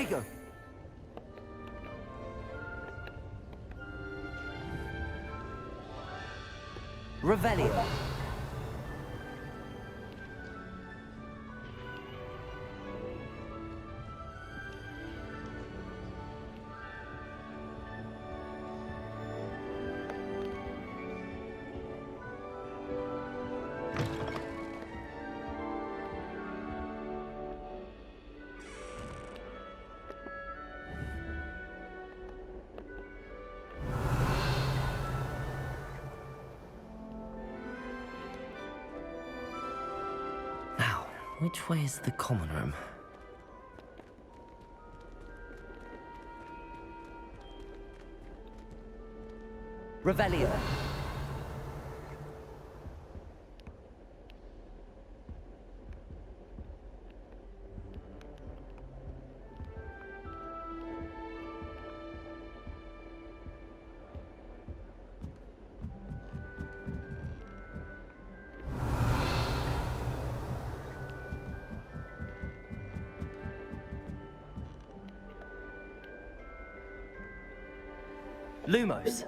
Protego! Revelio. Which way is the common room? Revelio. Lumos.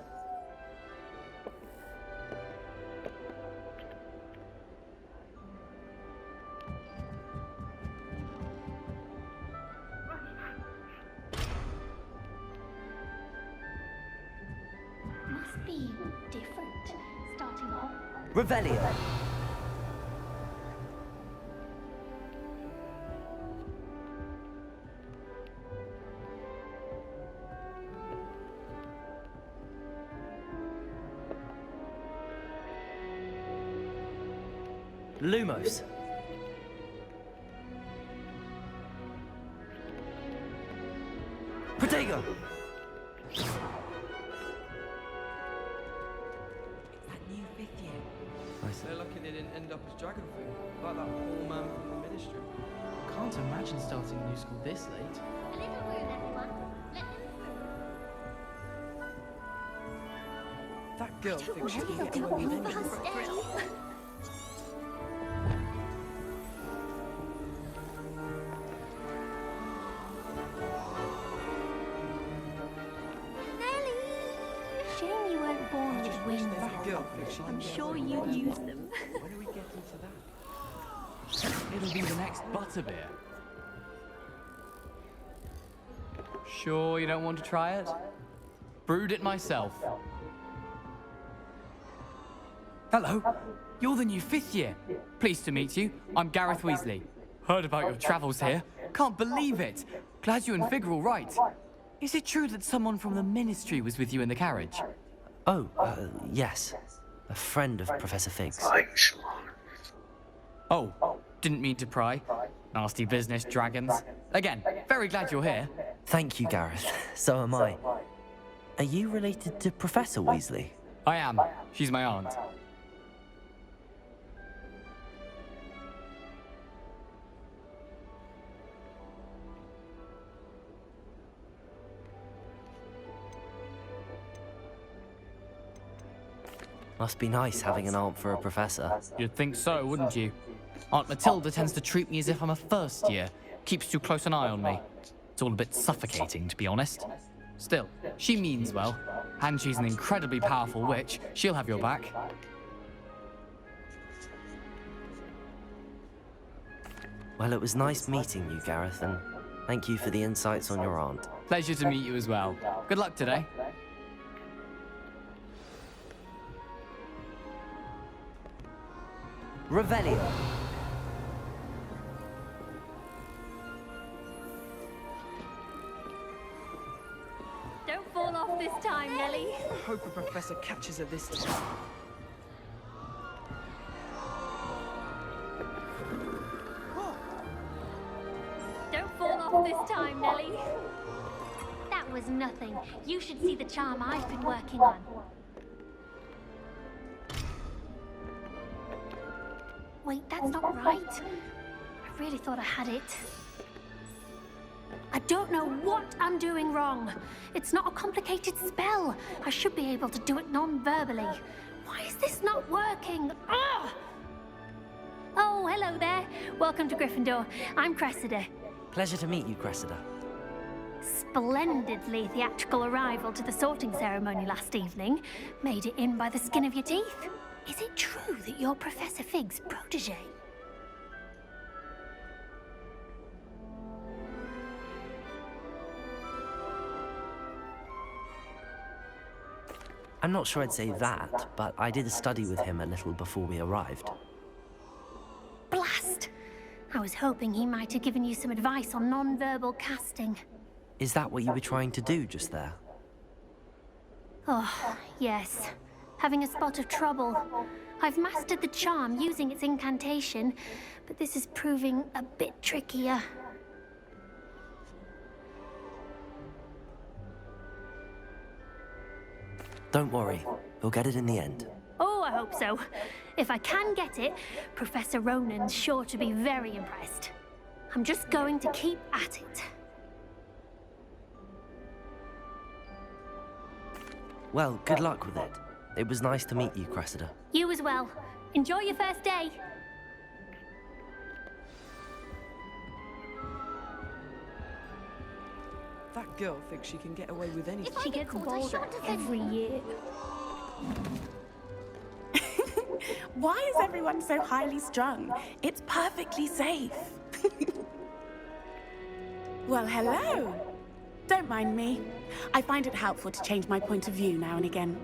Must be different, starting off. Revelio. Lumos. Protego! It's that new 5th year. They're lucky they didn't end up as dragon food, like that poor man from the ministry. Can't imagine starting a new school this late. A little room, everyone. Let them through. That girl thinks she can What get do away you with think anything. of the first day? Shame you weren't born with wings. That girl thinks she can I'm get sure away you with use them. When do we get into that? It'll be the next butterbeer. Sure you don't want to try it? Brewed it myself. Hello. You're the new 5th year. Pleased to meet you. I'm Gareth Weasley. Heard about your travels here. Can't believe it. Glad you and Fig are all right. Is it true that someone from the ministry was with you in the carriage? Oh, yes. A friend of Professor Fig's. Oh, didn't mean to pry. Nasty business, dragons. Again, very glad you're here. Thank you, Gareth. So am I. Are you related to Professor Weasley? I am. She's my aunt. Must be nice having an aunt for a professor. You'd think so, wouldn't you? Aunt Matilda tends to treat me as if I'm a first year. Keeps too close an eye on me. It's all a bit suffocating, to be honest. Still, she means well. And she's an incredibly powerful witch. She'll have your back. Well, it was nice meeting you, Gareth, and thank you for the insights on your aunt. Pleasure to meet you as well. Good luck today. Revelio. Don't fall off this time, Nellie. I hope a professor catches her this time. Don't fall off this time, Nellie. That was nothing. You should see the charm I've been working on. Wait, that's not right. I really thought I had it. I don't know what I'm doing wrong. It's not a complicated spell. I should be able to do it non-verbally. Why is this not working? Ugh! Oh, hello there. Welcome to Gryffindor. I'm Cressida. Pleasure to meet you, Cressida. splendidly theatrical arrival to the sorting ceremony last evening. Made it in by the skin of your teeth. Is it true that you're Professor Fig's protege? I'm not sure I'd say that, but I did study with him a little before we arrived. Blast! I was hoping he might have given you some advice on non-verbal casting. Is that what you were trying to do just there? Oh, yes. Having a spot of trouble. I've mastered the charm using its incantation, but this is proving a bit trickier. Don't worry, you'll get it in the end. Oh, I hope so. If I can get it, Professor Ronan's sure to be very impressed. I'm just going to keep at it. Well, good luck with it. It was nice to meet you, Cressida. You as well. Enjoy your first day. That girl thinks she can get away with anything. She gets bolder every year. Why is everyone so highly strung? It's perfectly safe. Well, hello. Don't mind me. I find it helpful to change my point of view now and again.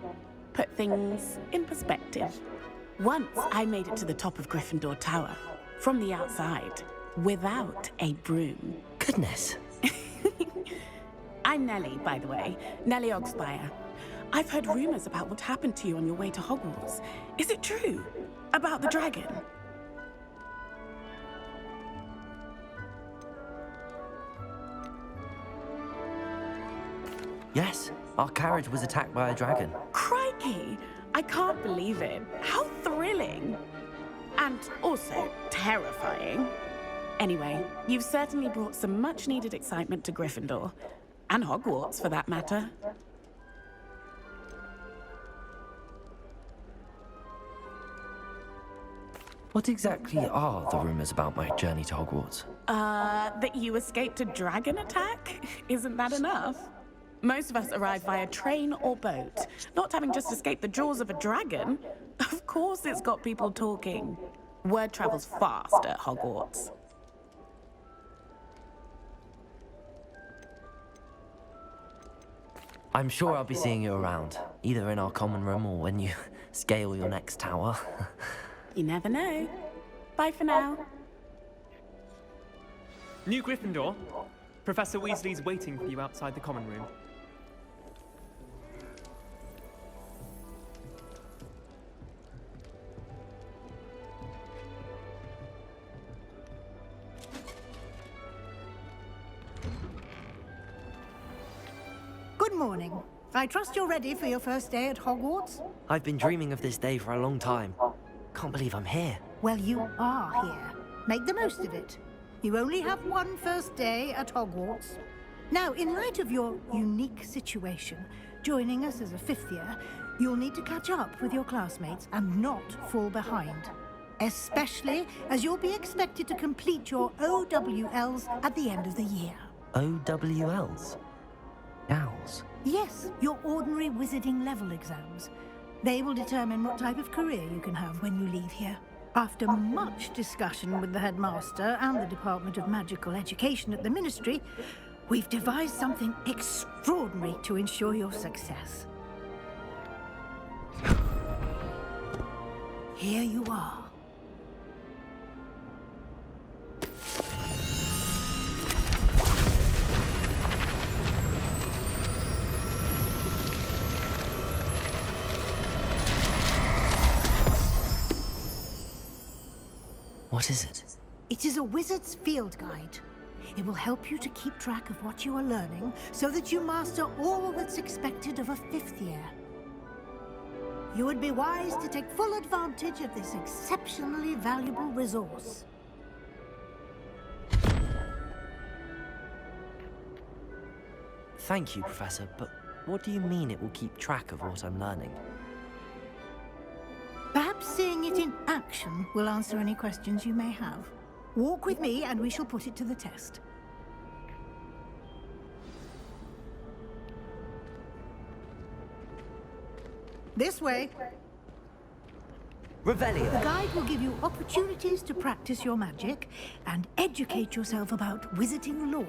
Put things in perspective. Once I made it to the top of Gryffindor Tower, from the outside, without a broom. Goodness. I'm Nellie, by the way. Nellie Ogspire. I've heard rumors about what happened to you on your way to Hogwarts. Is it true? About the dragon? Yes, our carriage was attacked by a dragon. Crikey! I can't believe it. How thrilling! And also terrifying. Anyway, you've certainly brought some much-needed excitement to Gryffindor. And Hogwarts, for that matter. What exactly are the rumors about my journey to Hogwarts? That you escaped a dragon attack? Isn't that enough? Most of us arrive via train or boat. Not having just escaped the jaws of a dragon. Of course it's got people talking. Word travels fast at Hogwarts. I'm sure I'll be seeing you around, either in our common room or when you scale your next tower. You never know. Bye for now. New Gryffindor. Professor Weasley's waiting for you outside the common room. Good morning. I trust you're ready for your first day at Hogwarts? I've been dreaming of this day for a long time. Can't believe I'm here. Well, you are here. Make the most of it. You only have one first day at Hogwarts. Now, in light of your unique situation, joining us as a fifth year, you'll need to catch up with your classmates and not fall behind. Especially as you'll be expected to complete your OWLs at the end of the year. OWLs? Owls? Yes, your ordinary wizarding level exams. They will determine what type of career you can have when you leave here. After much discussion with the headmaster and the Department of Magical Education at the Ministry, we've devised something extraordinary to ensure your success. Here you are. What is it? It is a wizard's field guide. It will help you to keep track of what you are learning so that you master all that's expected of a fifth year. You would be wise to take full advantage of this exceptionally valuable resource. Thank you, Professor, but what do you mean it will keep track of what I'm learning? Perhaps seeing it in action will answer any questions you may have. Walk with me and we shall put it to the test. This way. Revelio. The guide will give you opportunities to practice your magic and educate yourself about wizarding lore.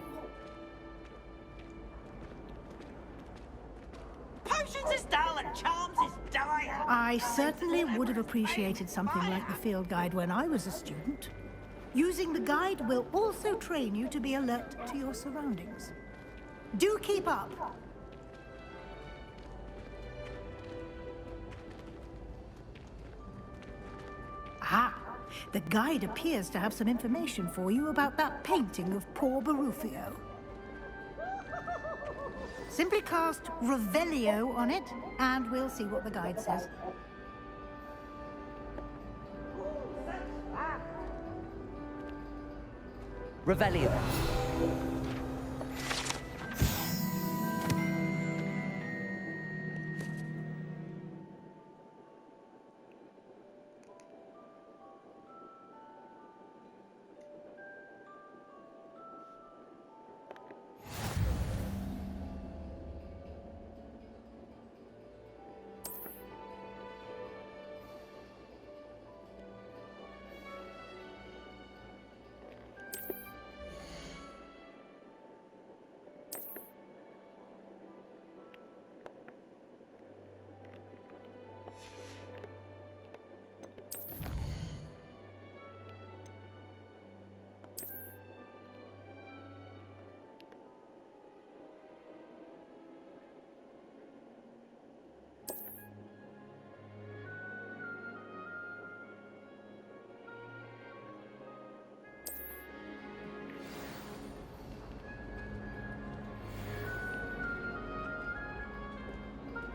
Potions is dull and charms is dire. I certainly would have appreciated something like the field guide when I was a student. Using the guide will also train you to be alert to your surroundings. Do keep up. Ah, the guide appears to have some information for you about that painting of poor Barufio. Simply cast Revelio on it, and we'll see what the guide says. Revelio.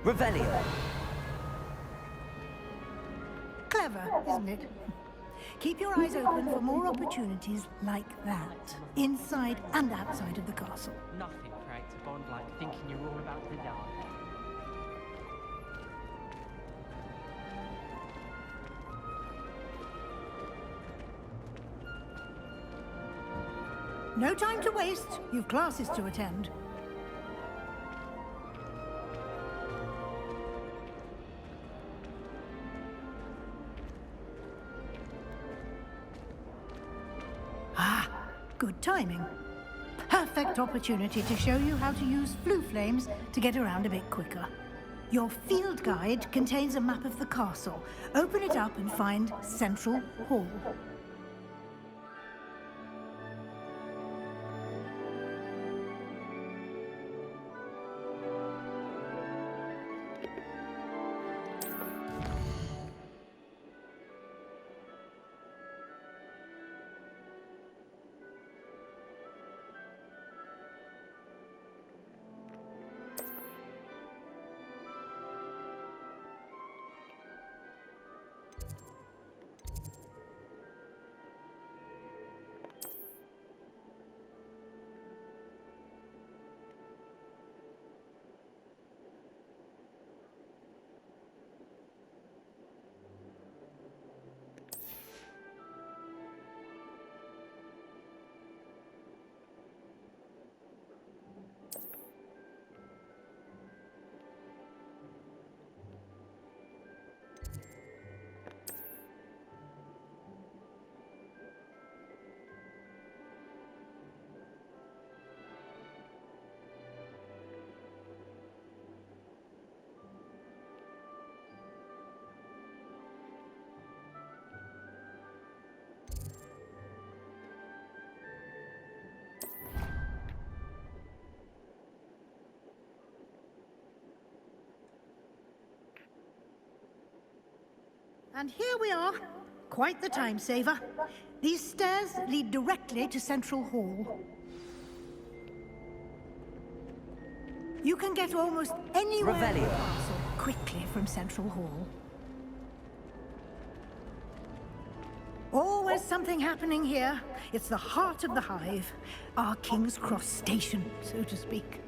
Revelio. Clever, isn't it? Keep your eyes open for more opportunities like that, inside and outside of the castle. Nothing creates a bond like thinking you're all about the dark. No time to waste. You've classes to attend. Ah, good timing. Perfect opportunity to show you how to use flue flames to get around a bit quicker. Your field guide contains a map of the castle. Open it up and find Central Hall. And here we are. Quite the time saver. These stairs lead directly to Central Hall. You can get almost anywhere in the Revelio. castle quickly from Central Hall. Always something happening here. It's the heart of the Hive. Our King's Cross station, so to speak.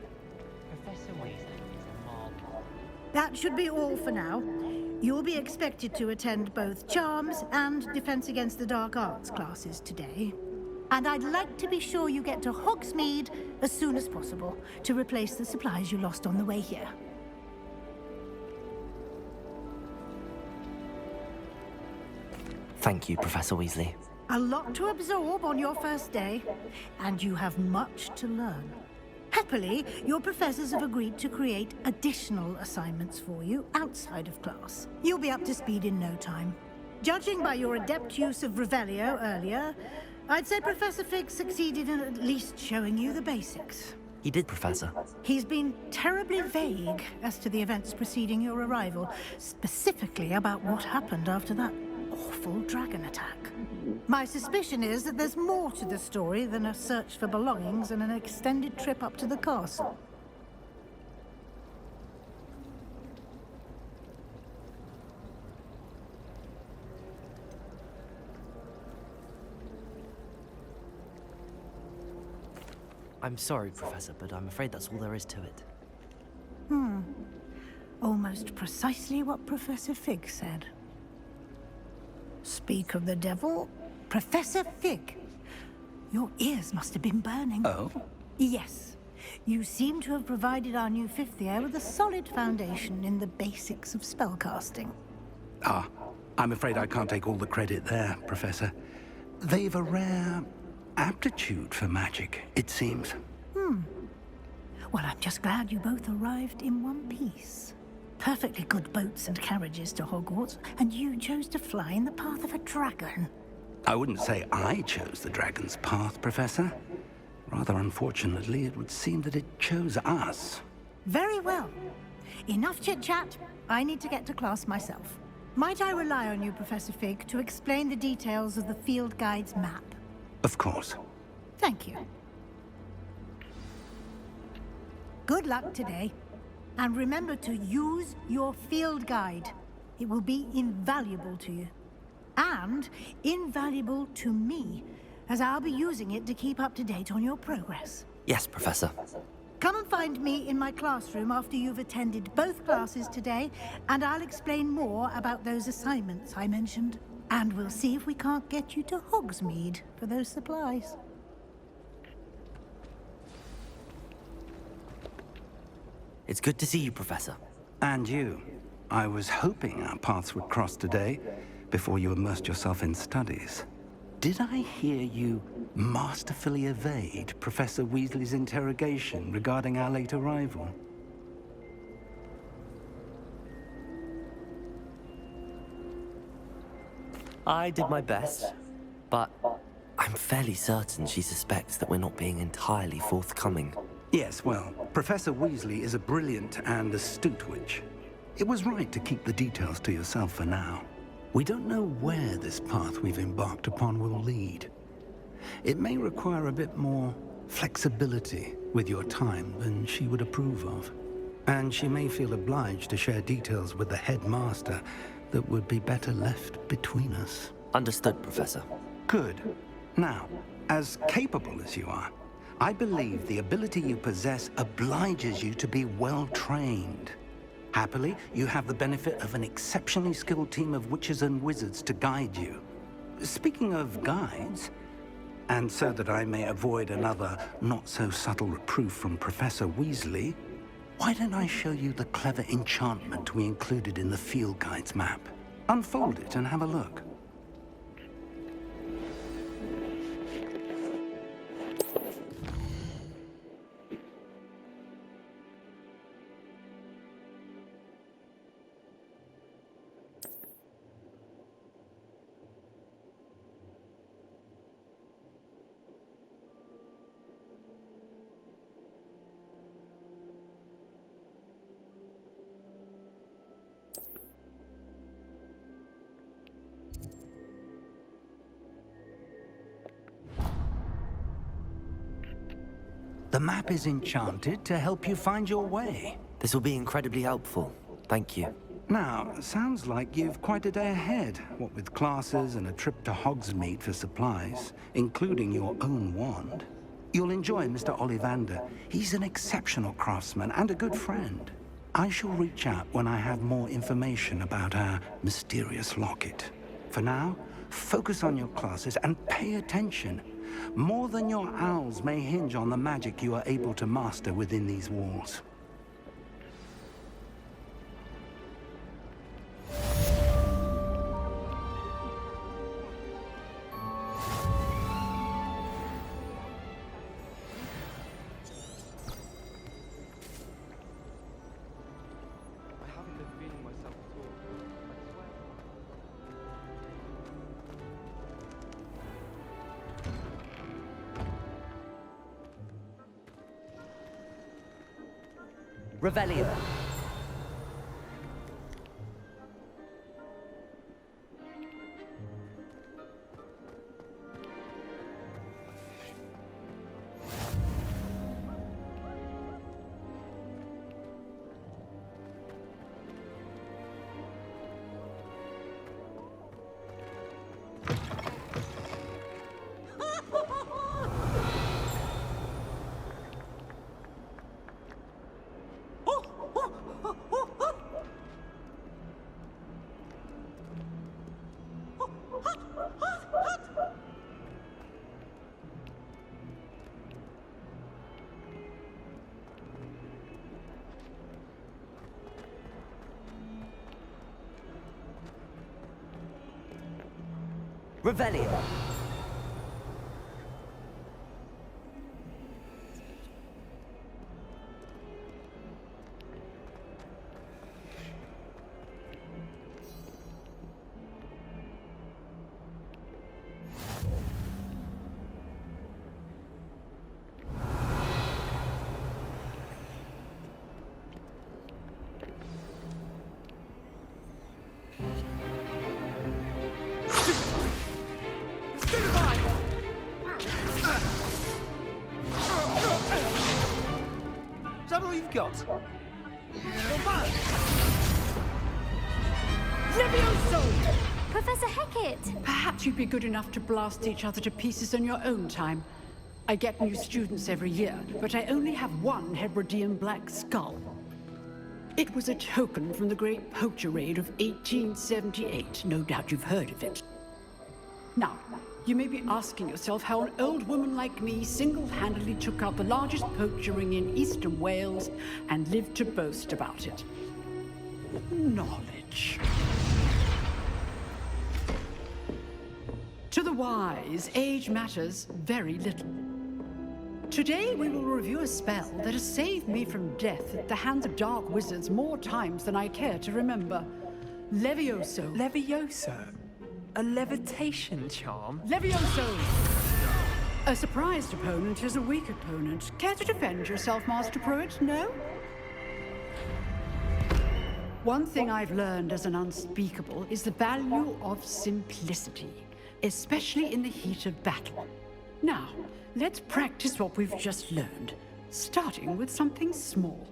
Professor Weasley is a mob. That should be all for now. You'll be expected to attend both Charms and Defense Against the Dark Arts classes today. And I'd like to be sure you get to Hogsmeade as soon as possible to replace the supplies you lost on the way here. Thank you, Professor Weasley. A lot to absorb on your first day, and you have much to learn. Happily, your professors have agreed to create additional assignments for you outside of class. You'll be up to speed in no time. Judging by your adept use of Revelio earlier, I'd say Professor Fig succeeded in at least showing you the basics. He did, Professor. He's been terribly vague as to the events preceding your arrival, specifically about what happened after that awful dragon attack. My suspicion is that there's more to the story than a search for belongings and an extended trip up to the castle. I'm sorry, Professor, but I'm afraid that's all there is to it. Almost precisely what Professor Fig said. Speak of the devil, Professor Fig. Your ears must have been burning. Oh? Yes. You seem to have provided our new fifth year with a solid foundation in the basics of spellcasting. Ah, I'm afraid I can't take all the credit there, Professor. They've a rare aptitude for magic, it seems. Well, I'm just glad you both arrived in one piece. Perfectly good boats and carriages to Hogwarts, and you chose to fly in the path of a dragon. I wouldn't say I chose the dragon's path, Professor. Rather unfortunately, it would seem that it chose us. Very well. Enough chit-chat. I need to get to class myself. Might I rely on you, Professor Fig, to explain the details of the field guide's map? Of course. Thank you. Good luck today. And remember to use your field guide. It will be invaluable to you. And invaluable to me, as I'll be using it to keep up to date on your progress. Yes, Professor. Come and find me in my classroom after you've attended both classes today, and I'll explain more about those assignments I mentioned. And we'll see if we can't get you to Hogsmeade for those supplies. It's good to see you, Professor. And you. I was hoping our paths would cross today, before you immersed yourself in studies. Did I hear you masterfully evade Professor Weasley's interrogation regarding our late arrival? I did my best, but I'm fairly certain she suspects that we're not being entirely forthcoming. Yes, well, Professor Weasley is a brilliant and astute witch. It was right to keep the details to yourself for now. We don't know where this path we've embarked upon will lead. It may require a bit more flexibility with your time than she would approve of. And she may feel obliged to share details with the headmaster that would be better left between us. Understood, Professor. Good. Now, as capable as you are, I believe the ability you possess obliges you to be well-trained. Happily, you have the benefit of an exceptionally skilled team of witches and wizards to guide you. Speaking of guides, and so that I may avoid another not-so-subtle reproof from Professor Weasley, why don't I show you the clever enchantment we included in the field guide's map? Unfold it and have a look. The map is enchanted to help you find your way. This will be incredibly helpful. Thank you. Now, sounds like you've quite a day ahead, what with classes and a trip to Hogsmeade for supplies, including your own wand. You'll enjoy Mr. Ollivander. He's an exceptional craftsman and a good friend. I shall reach out when I have more information about our mysterious locket. For now, focus on your classes and pay attention. More than your owls may hinge on the magic you are able to master within these walls. Revelio. Revelio. Is that all you've got? Levioso! Professor Hecat! Perhaps you'd be good enough to blast each other to pieces on your own time. I get new students every year, but I only have one Hebridean black skull. It was a token from the Great Poacher Raid of 1878. No doubt you've heard of it. Now, you may be asking yourself how an old woman like me single-handedly took out the largest poacher ring in eastern Wales and lived to boast about it. Knowledge. To the wise, age matters very little. Today we will review a spell that has saved me from death at the hands of dark wizards more times than I care to remember. Levioso. Levioso? A levitation charm? Levioso! A surprised opponent is a weak opponent. Care to defend yourself, Master Pruitt? No? One thing I've learned as an unspeakable is the value of simplicity, especially in the heat of battle. Now, let's practice what we've just learned, starting with something small.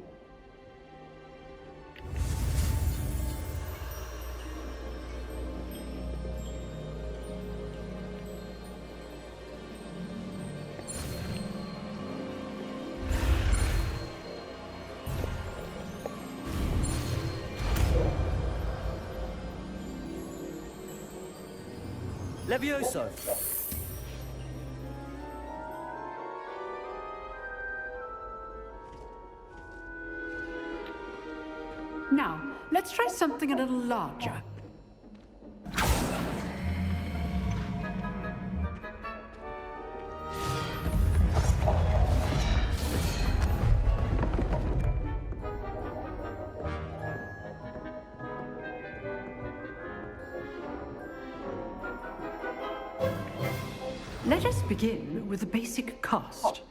Levioso. Now, let's try something a little larger. Let us begin with a basic cast.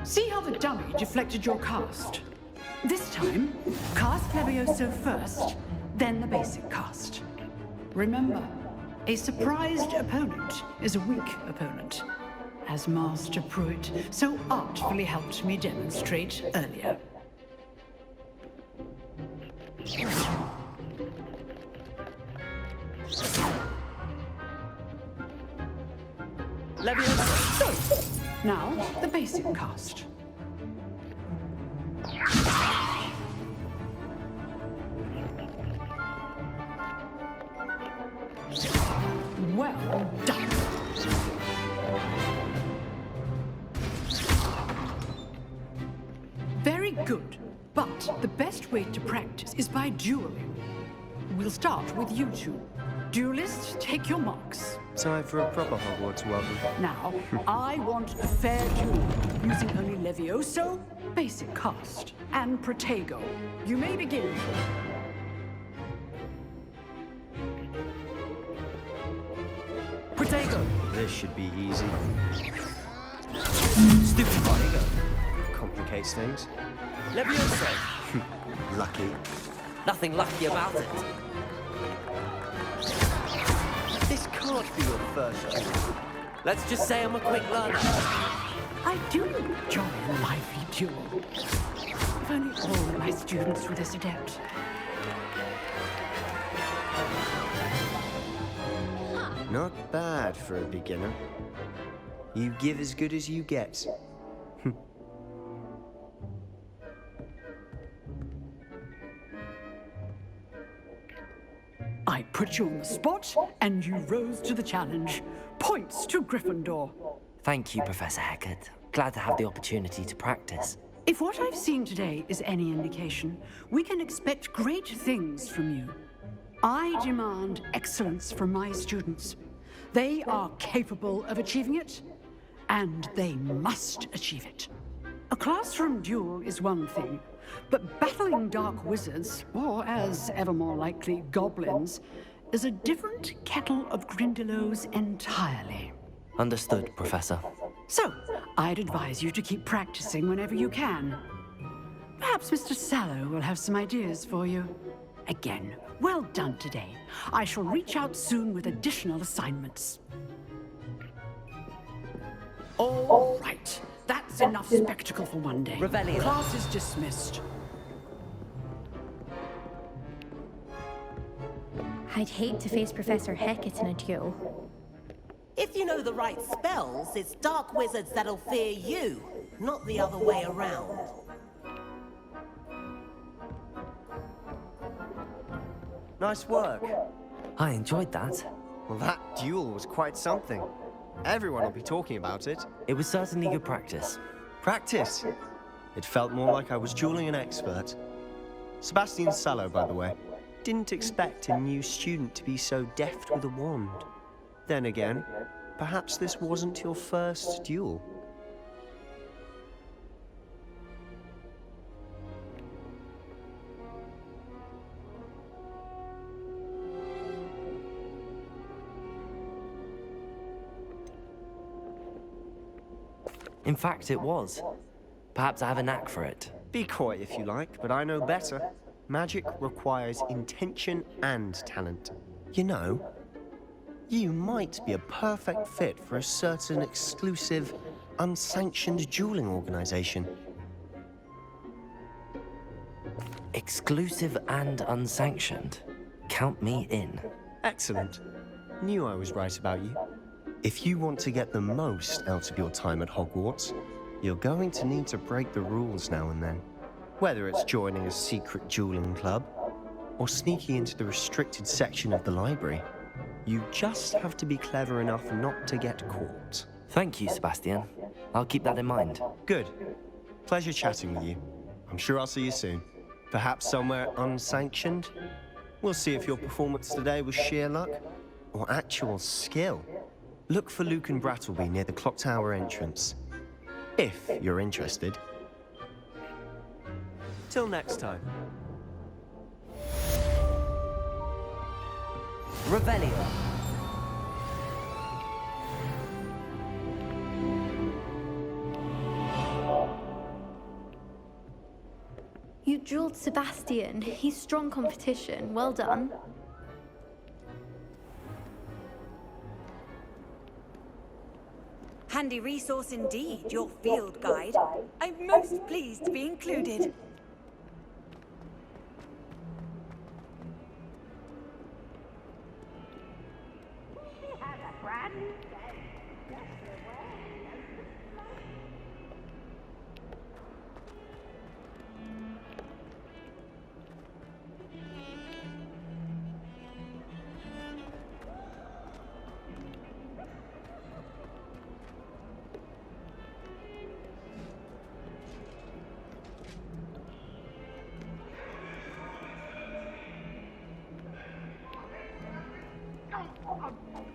See how the dummy deflected your cast? This time, cast Levioso first, then the basic cast. Remember, a surprised opponent is a weak opponent, as Master Pruitt so artfully helped me demonstrate earlier. Levioso. Now, the basic cast. Well done. Very good. But the best way to practice is by dueling. We'll start with you two. Duelists, take your marks. Time for a proper Hogwarts welcome. Now, I want a fair duel, using only Levioso, basic cast, and Protego. You may begin. Protego. This should be easy. Stupid body. Complicates things. Leviosa. Lucky. Nothing lucky about it. This can't be your first duel. Let's just say I'm a quick learner. I do enjoy a lively duel. If only all my students were this adept. Not bad for a beginner. You give as good as you get. I put you on the spot, and you rose to the challenge. Points to Gryffindor. Thank you, Professor Hecat. Glad to have the opportunity to practice. If what I've seen today is any indication, we can expect great things from you. I demand excellence from my students. They are capable of achieving it, and they must achieve it. A classroom duel is one thing, but battling dark wizards, or as ever more likely, goblins, is a different kettle of Grindylows entirely. Understood, Professor. So, I'd advise you to keep practicing whenever you can. Perhaps Mr. Sallow will have some ideas for you. Again, well done today. I shall reach out soon with additional assignments. All right. That's enough spectacle for one day. Revelio. Class is dismissed. I'd hate to face Professor Hecat in a duel. If you know the right spells, it's dark wizards that'll fear you, not the other way around. Nice work. I enjoyed that. Well, that duel was quite something. Everyone will be talking about it. It was certainly good practice. Practice? It felt more like I was dueling an expert. Sebastian Sallow, by the way. Didn't expect a new student to be so deft with a wand. Then again, perhaps this wasn't your first duel. In fact, it was. Perhaps I have a knack for it. Be coy if you like, but I know better. Magic requires intention and talent. You know, you might be a perfect fit for a certain exclusive, unsanctioned dueling organization. Exclusive and unsanctioned? Count me in. Excellent. Knew I was right about you. If you want to get the most out of your time at Hogwarts, you're going to need to break the rules now and then. Whether it's joining a secret dueling club, or sneaking into the restricted section of the library, you just have to be clever enough not to get caught. Thank you, Sebastian. I'll keep that in mind. Good. Pleasure chatting with you. I'm sure I'll see you soon. Perhaps somewhere unsanctioned? We'll see if your performance today was sheer luck, or actual skill. Look for Luke and Brattleby near the Clock Tower entrance. If you're interested. Till next time. Revelio. You dueled Sebastian. He's strong competition. Well done. Handy resource indeed, your field guide. I'm most pleased to be included.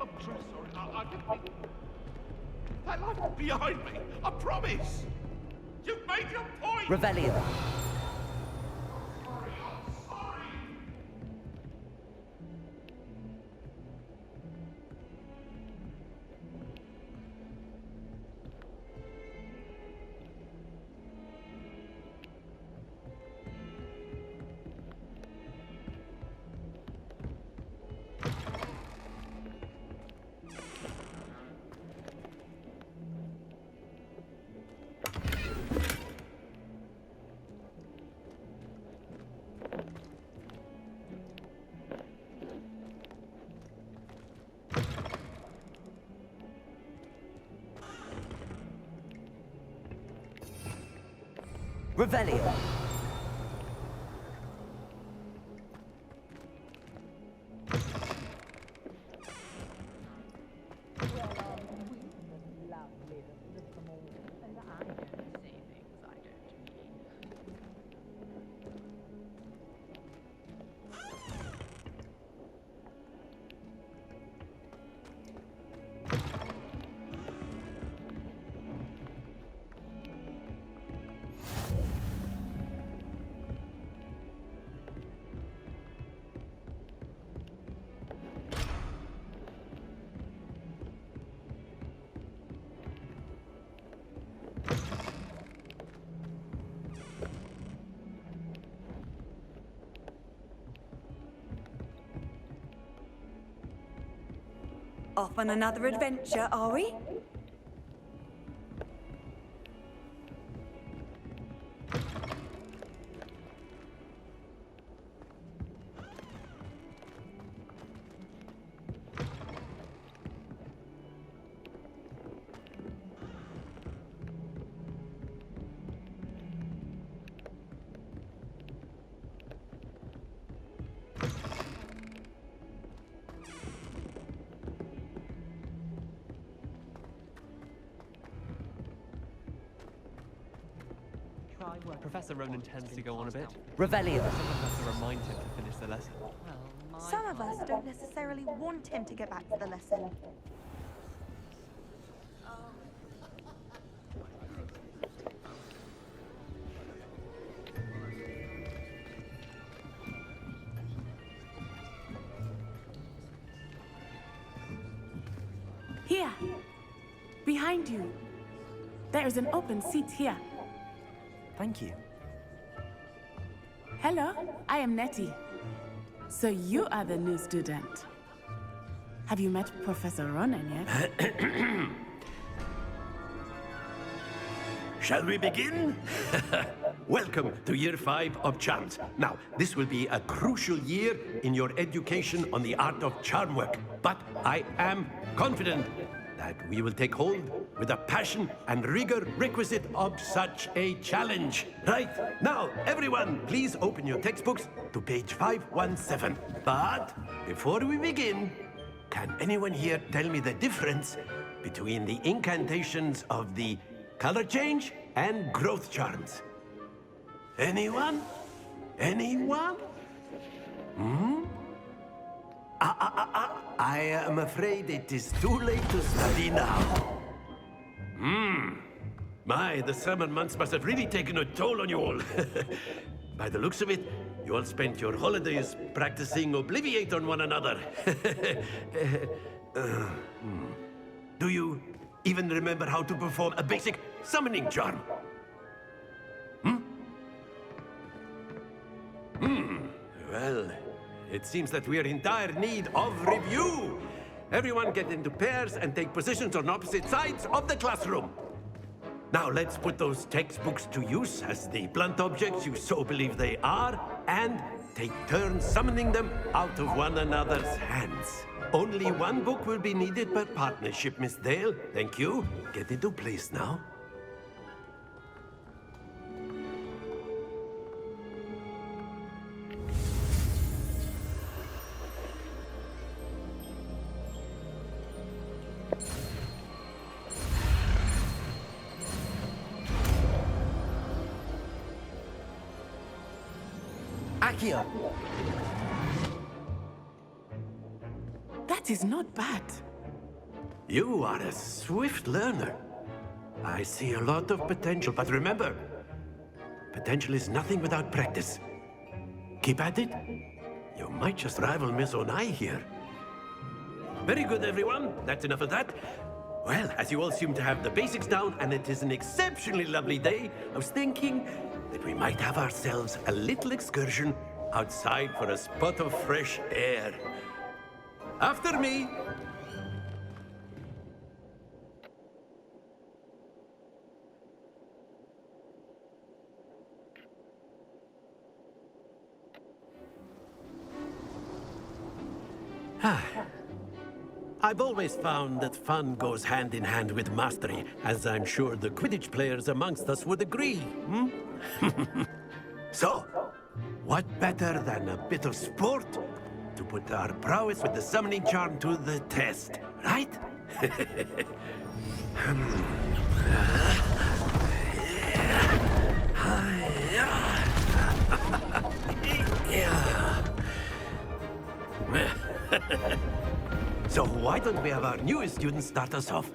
I'm truly sorry. I didn't mean... That light behind me, I promise! You've made your point! Revelio. Revelio. Off on another adventure, are we? Professor Ronan tends to go on a bit. Revelio. Some of us to remind him to finish the lesson. Some of us don't necessarily want him to get back to the lesson. Here. Behind you. There is an open seat here. Thank you. Hello, I am Nettie. So you are the new student. Have you met Professor Ronan yet? Shall we begin? Welcome to Year 5 of Charms. Now, this will be a crucial year in your education on the art of charm work. But I am confident that we will take hold with the passion and rigor requisite of such a challenge. Right, now, everyone, please open your textbooks to page 517. But before we begin, can anyone here tell me the difference between the incantations of the color change and growth charms? Anyone? Anyone? Hmm? I am afraid it is too late to study now. My, the summer months must have really taken a toll on you all. By the looks of it, you all spent your holidays practicing Obliviate on one another. Do you even remember how to perform a basic summoning charm? Well, it seems that we are in dire need of review. Everyone get into pairs and take positions on opposite sides of the classroom. Now let's put those textbooks to use as the blunt objects you so believe they are, and take turns summoning them out of one another's hands. Only one book will be needed per partnership, Miss Dale. Thank you. Get into place now. Accio. That is not bad. You are a swift learner. I see a lot of potential, but remember, potential is nothing without practice. Keep at it. You might just rival Miss Onai here. Very good, everyone. That's enough of that. Well, as you all seem to have the basics down, and it is an exceptionally lovely day, I was thinking that we might have ourselves a little excursion outside for a spot of fresh air. After me. I've always found that fun goes hand in hand with mastery, as I'm sure the Quidditch players amongst us would agree. So, what better than a bit of sport to put our prowess with the summoning charm to the test, right? So why don't we have our newest student start us off?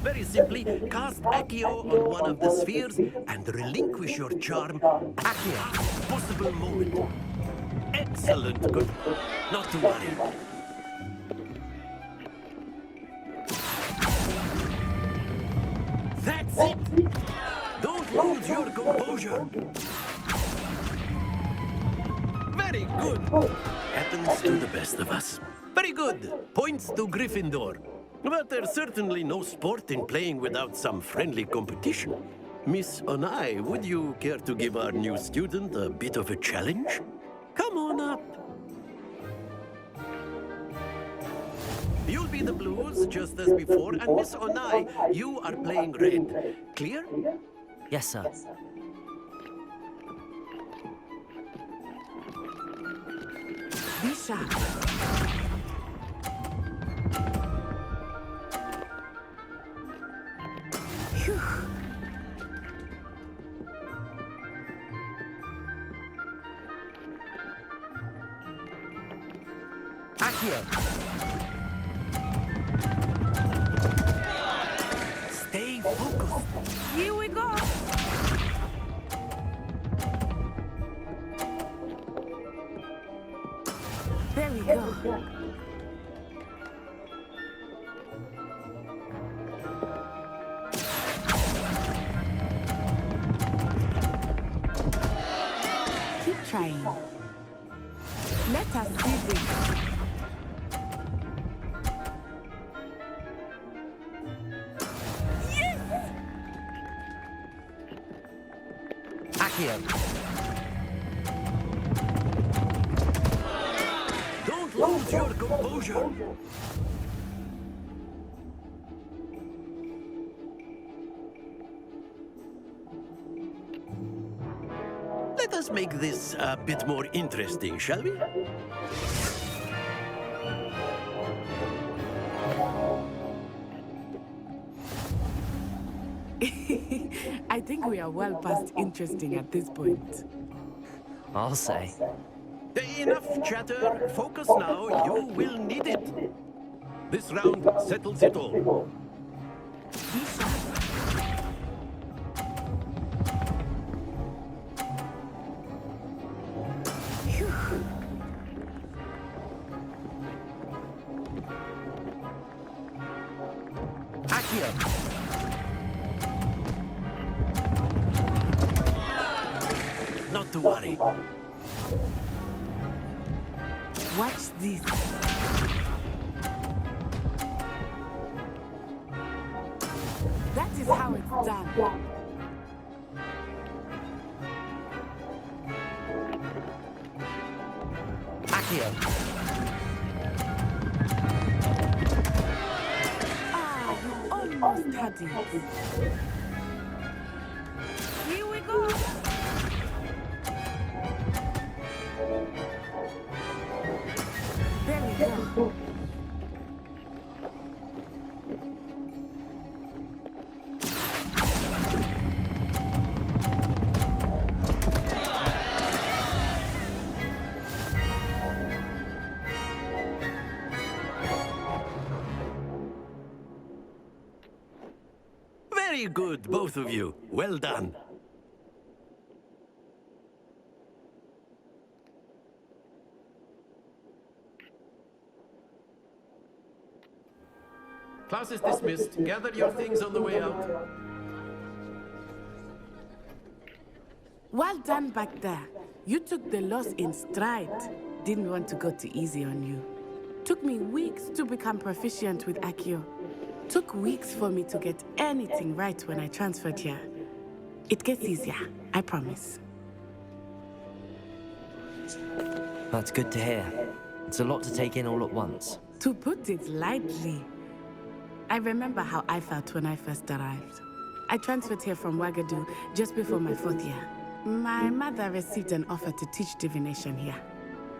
Very simply, cast Accio on one of the spheres and relinquish your charm at the possible moment. Excellent, good. Not to worry. That's it! Don't lose your composure. Very good. Happens to the best of us. Very good. Points to Gryffindor. But there's certainly no sport in playing without some friendly competition. Miss Onai, would you care to give our new student a bit of a challenge? Come on up. You'll be the blues, just as before, and Miss Onai, you are playing red. Clear? Yes, sir. Be sharp. Phew. Accio! Stay focused. Here we go. There we go. Keep trying. Let us see this. Accio! Don't lose your composure. Let us make this a bit more interesting, shall we? I think we are well past interesting at this point. I'll say. Enough chatter. Focus now. You will need it. This round settles it all. Be sharp. Phew. Accio! Not to worry. Watch this. That is how it's done. Accio! Ah, you almost had it. Here we go. There we go. Very good, both of you. Well done. Class is dismissed. Gather your things on the way out. Well done back there. You took the loss in stride. Didn't want to go too easy on you. Took me weeks to become proficient with Accio. Took weeks for me to get anything right when I transferred here. It gets easier, I promise. That's good to hear. It's a lot to take in all at once. To put it lightly, I remember how I felt when I first arrived. I transferred here from Wagadu just before my 4th year. My mother received an offer to teach divination here.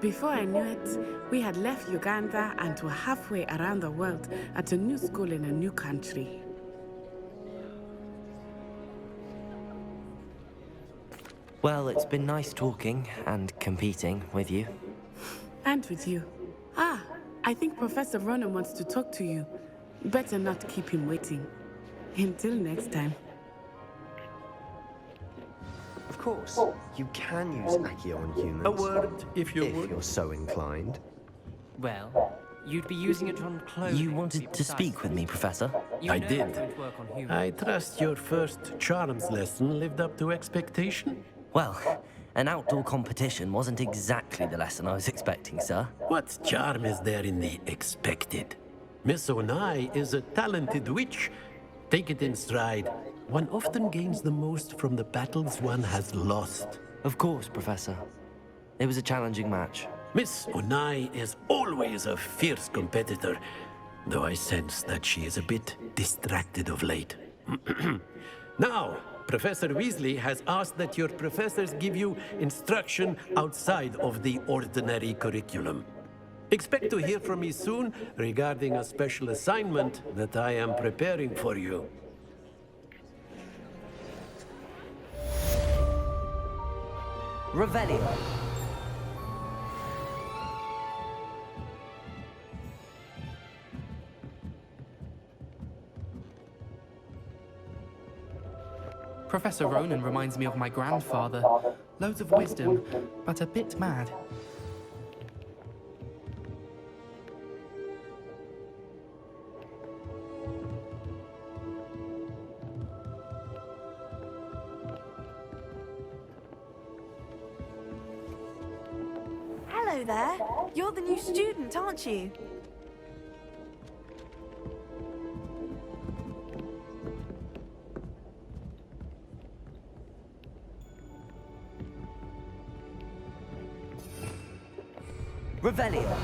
Before I knew it, we had left Uganda and were halfway around the world at a new school in a new country. Well, it's been nice talking and competing with you. And with you. Ah, I think Professor Ronan wants to talk to you. Better not keep him waiting. Until next time. Of course, you can use Accio on humans. A word, if you would. If you're so inclined. Well, you'd be using it on clothing. You wanted to speak with me, Professor? You I know did. it won't work on humans. I trust your first charms lesson lived up to expectation? Well, an outdoor competition wasn't exactly the lesson I was expecting, sir. What charm is there in the expected? Miss Onai is a talented witch. Take it in stride. One often gains the most from the battles one has lost. Of course, Professor. It was a challenging match. Miss Onai is always a fierce competitor, though I sense that she is a bit distracted of late. Now, Professor Weasley has asked that your professors give you instruction outside of the ordinary curriculum. Expect to hear from me soon regarding a special assignment that I am preparing for you. Revelio. Professor Ronan reminds me of my grandfather. Loads of wisdom, but a bit mad. Hello there. You're the new student, aren't you? Revelio.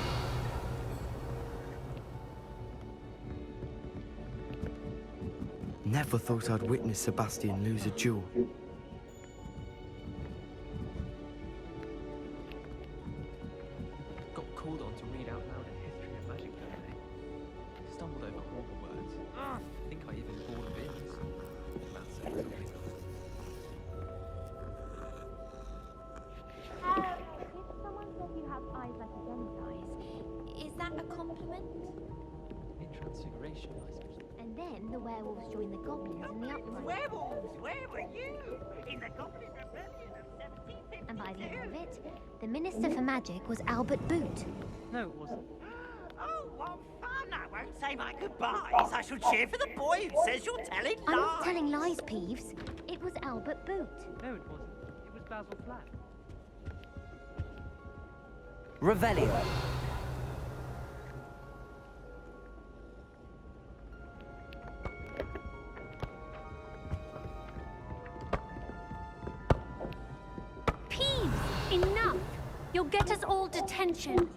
Never thought I'd witness Sebastian lose a duel. Got called on to read out loud a history of magic today. Stumbled over all the words. I think I even bored bins. That's everything. Someone said you have eyes like a den's eyes. Is that a compliment? In Transfiguration, I suppose. And then the werewolves joined the goblins in the uprising. Werewolves, where were you? In the Goblin Rebellion of 1752. And by the end of it, the Minister for Magic was Albert Boot. No, it wasn't. Oh, what fun! I won't say my goodbyes. I shall cheer for the boy who says you're telling lies. I'm not telling lies, Peeves. It was Albert Boot. No, it wasn't. It was Basil Flack. Revelio. Peeves! Enough! You'll get us all detention.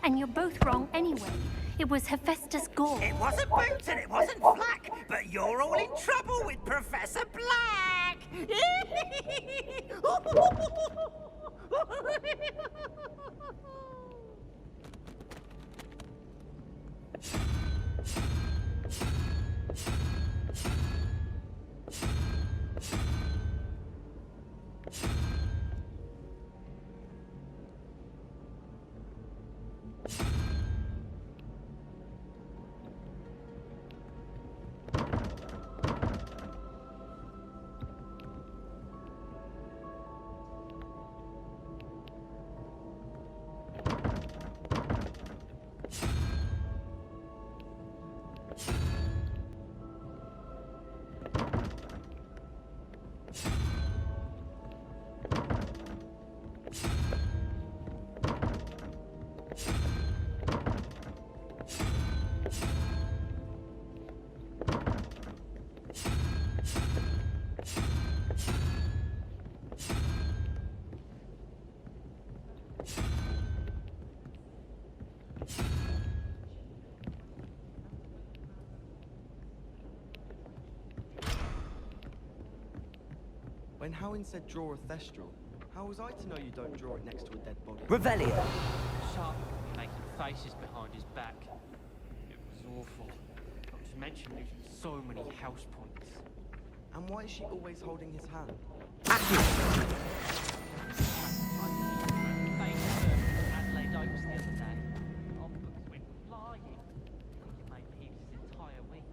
And you're both wrong anyway. It was Hephaestus Gore. It wasn't Boots and it wasn't Flack, but you're all in trouble with Professor Black! When Howin said draw a thestral, how was I to know you don't draw it next to a dead body? Revelio. Sharp making faces behind his back. It was awful. Not to mention losing so many house points. And why is she always holding his hand? Adelaide Oaks the other day. Our books went flying. You made Peeves his entire week.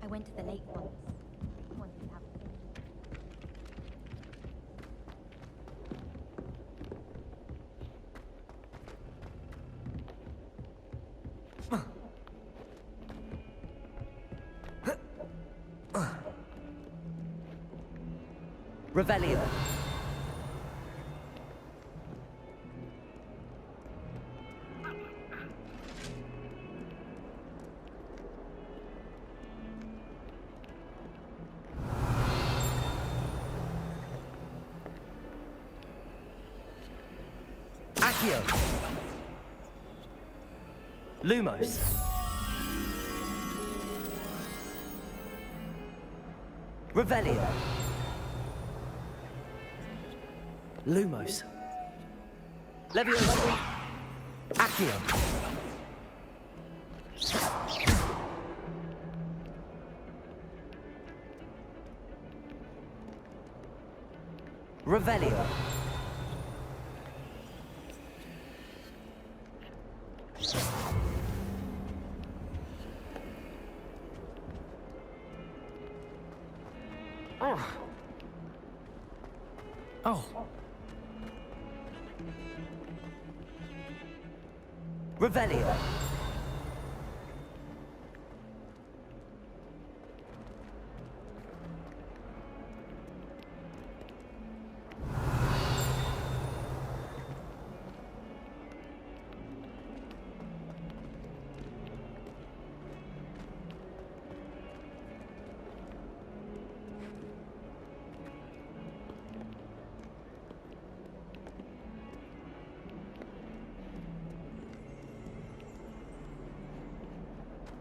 I went to the lake once. Wanted to have a think. Revelio. Accio. Lumos. Revelio. Lumos. Leviosa. Accio. Revelio. Oh. Oh. Revelio.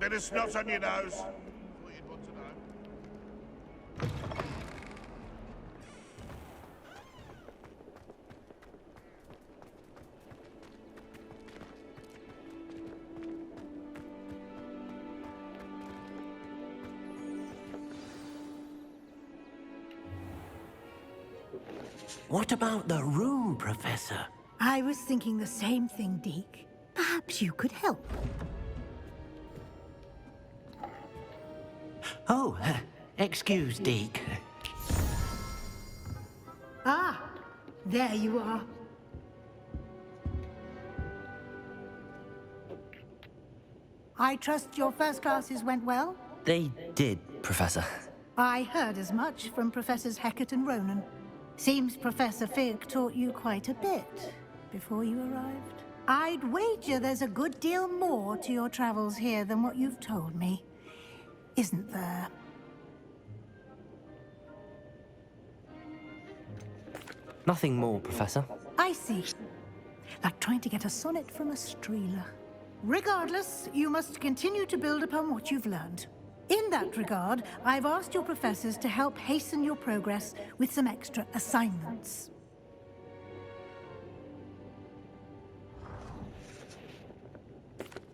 Bit of snot on your nose. Thought you'd want to know. What about the room, Professor? I was thinking the same thing, Deke. Perhaps you could help. Oh, excuse, Deke. Ah, there you are. I trust your first classes went well? They did, Professor. I heard as much from Professors Hecat and Ronan. Seems Professor Fig taught you quite a bit before you arrived. I'd wager there's a good deal more to your travels here than what you've told me. Isn't there? Nothing more, Professor. I see. Like trying to get a sonnet from a streeler. Regardless, you must continue to build upon what you've learned. In that regard, I've asked your professors to help hasten your progress with some extra assignments.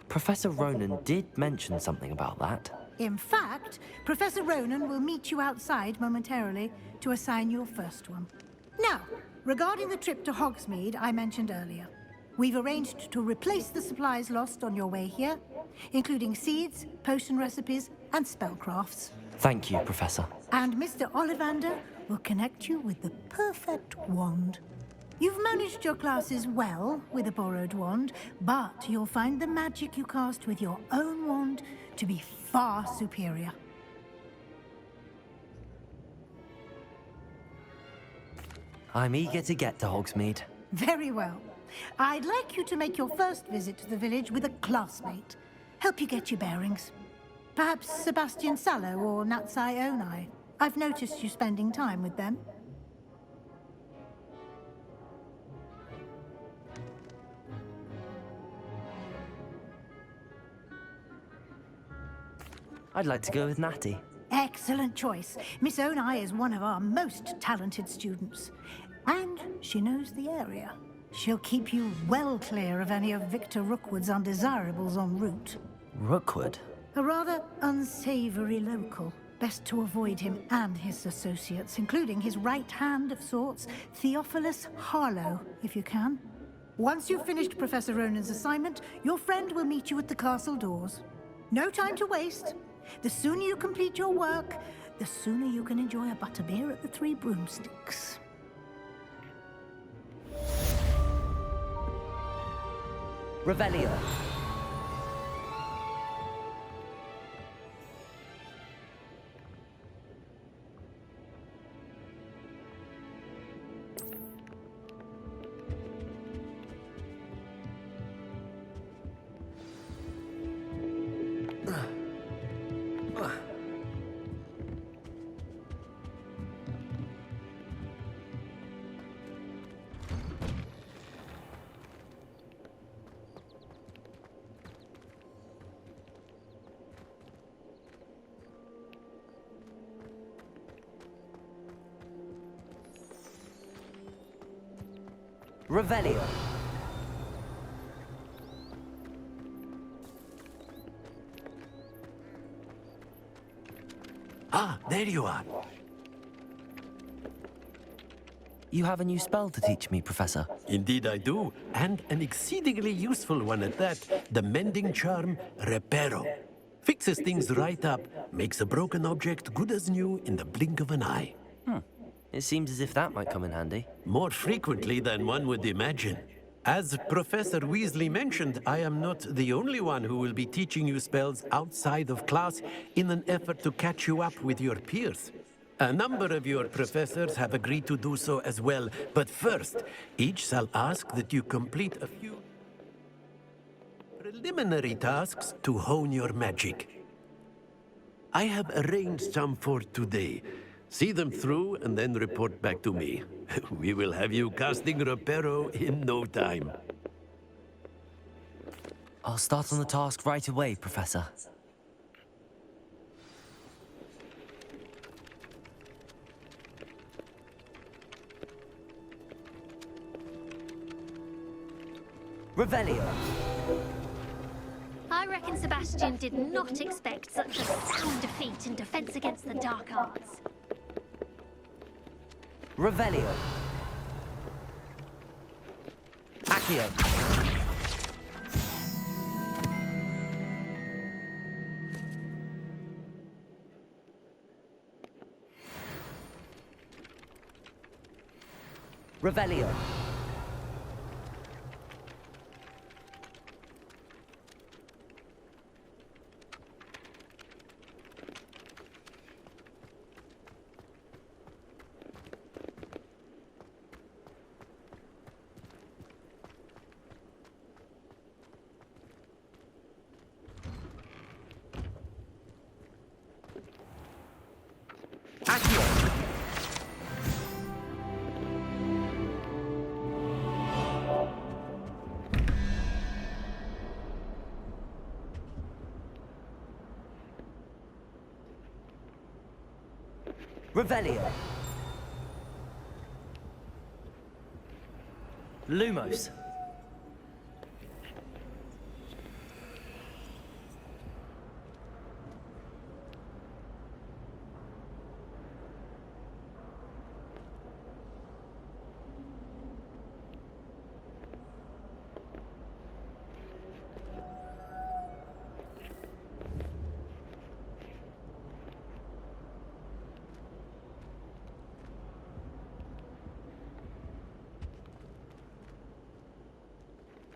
Professor Ronan did mention something about that. In fact, Professor Ronan will meet you outside momentarily to assign your first one. Now, regarding the trip to Hogsmeade I mentioned earlier, we've arranged to replace the supplies lost on your way here, including seeds, potion recipes, and spellcrafts. Thank you, Professor. And Mr. Ollivander will connect you with the perfect wand. You've managed your classes well with a borrowed wand, but you'll find the magic you cast with your own wand to be far superior. I'm eager to get to Hogsmeade. Very well. I'd like you to make your first visit to the village with a classmate. Help you get your bearings. Perhaps Sebastian Sallow or Natsai Onai. I've noticed you spending time with them. I'd like to go with Natty. Excellent choice. Miss Onai is one of our most talented students. And she knows the area. She'll keep you well clear of any of Victor Rookwood's undesirables en route. Rookwood? A rather unsavory local. Best to avoid him and his associates, including his right hand of sorts, Theophilus Harlow, if you can. Once you've finished Professor Ronan's assignment, your friend will meet you at the castle doors. No time to waste. The sooner you complete your work, the sooner you can enjoy a butterbeer at the Three Broomsticks. Revelio. Revelio. Ah, there you are. You have a new spell to teach me, Professor. Indeed I do, and an exceedingly useful one at that. The mending charm, Reparo. Fixes things right up, makes a broken object good as new in the blink of an eye. It seems as if that might come in handy. More frequently than one would imagine. As Professor Weasley mentioned, I am not the only one who will be teaching you spells outside of class in an effort to catch you up with your peers. A number of your professors have agreed to do so as well, but first, each shall ask that you complete a few preliminary tasks to hone your magic. I have arranged some for today. See them through and then report back to me. We will have you casting Reparo in no time. I'll start on the task right away, Professor. Revelio. I reckon Sebastian did not expect such a sound defeat in defense against the dark arts. Revelio. Accio. Revelio. Revelio. Lumos.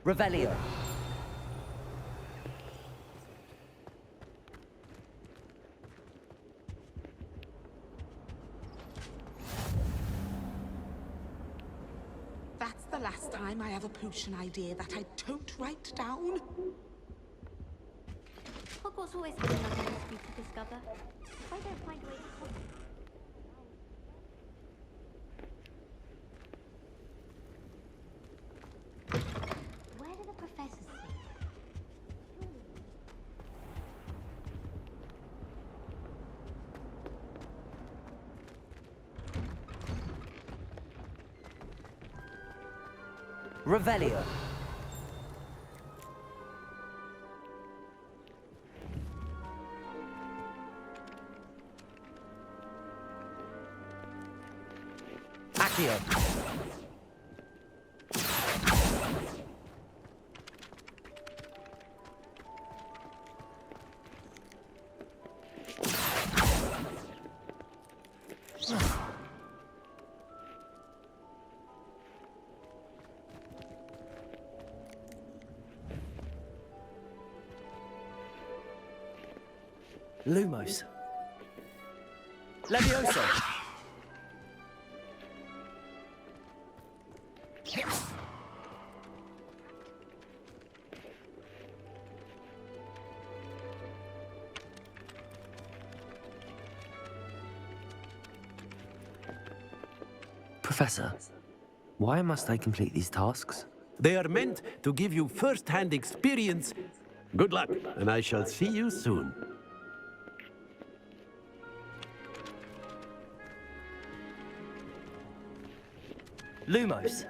Revelio. That's the last time I have a potion idea that I don't write down. Hogwarts always has another mystery to discover. If I don't find a way to solve it. Where do the professors sit? Revelio. Accio. Lumos. Levioso. Professor, why must I complete these tasks? They are meant to give you first-hand experience. Good luck, and I shall see you soon. Lumos.